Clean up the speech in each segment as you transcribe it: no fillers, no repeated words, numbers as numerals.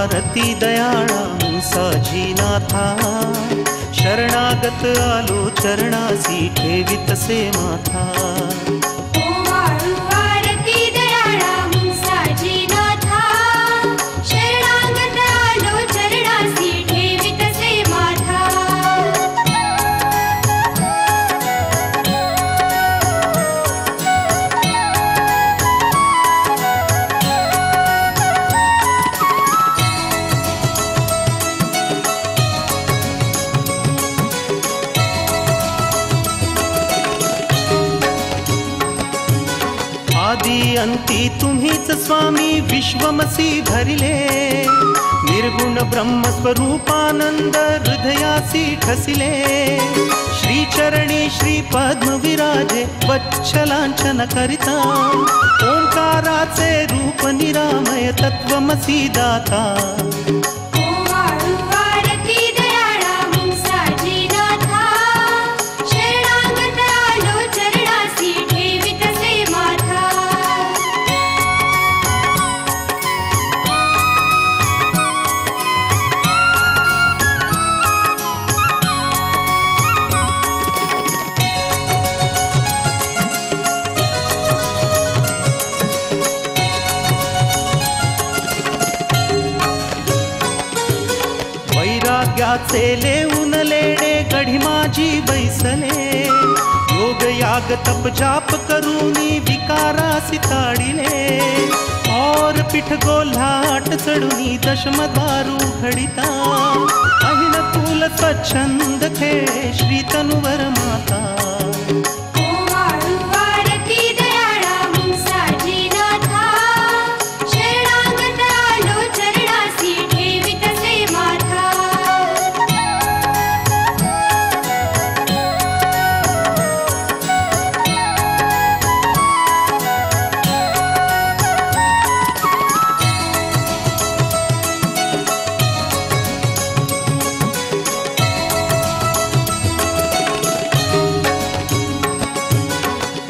आरती दयाळा मुंसाजी नाथा, शरणागत आलो चरणासी ठेवितसे माथा। आदि अंती तुम्हीच स्वामी विश्वमसी भरिले, निर्गुण ब्रह्म स्वरूपानंद हृदयासी ठसिले। श्री चरणी श्री पद्म विराजे वच्छलांचन करिता, ओंकाराचे रूप निरामय तत्वमसी दाता। वैराग्याचे लेऊन लेणे गढी माझी बैसले, योग याग तप जाप करूनी विकारासी ताडिले। और पीठ गोल्हाट चढुनी दशमद्वारू घडिता, अहिन कुल स्वच्छंद खेळे श्री तनुवर माता।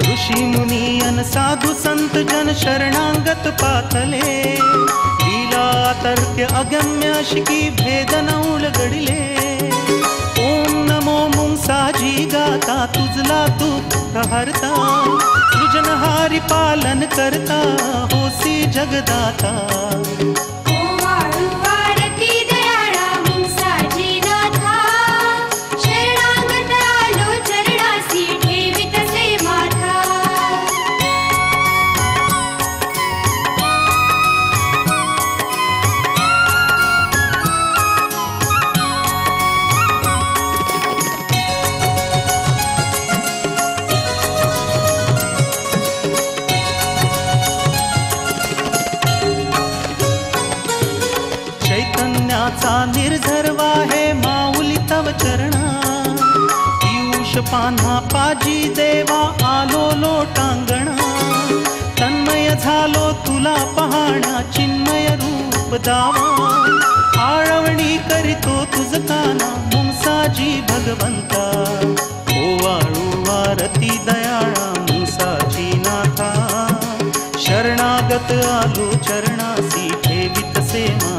ऋषी मुनी अन साधु संत जन शरणांगत पातले, लीला तर्क अगम्य अशिकी भेदन उलगडिले। ओम नमो मुंसाजी गाता तुझला दुःख हरता, सृजनहारी पालन करता होसी जगदाता। चैतन्याचा निर्झरवा हे माऊली तव चरणा, पियुष पान्हा पाजी देवा आलो लोटांगणा। तन्मय झालो तुला पहाणा चिन्मय रूप दावा, आळवणी करीतो तुझ काना मुंसाजी भगवंता। ओवाळू आरती दयाळा मुंसाजी नाथा, शरणागत आलो चरणासी ठेवितसे माथा।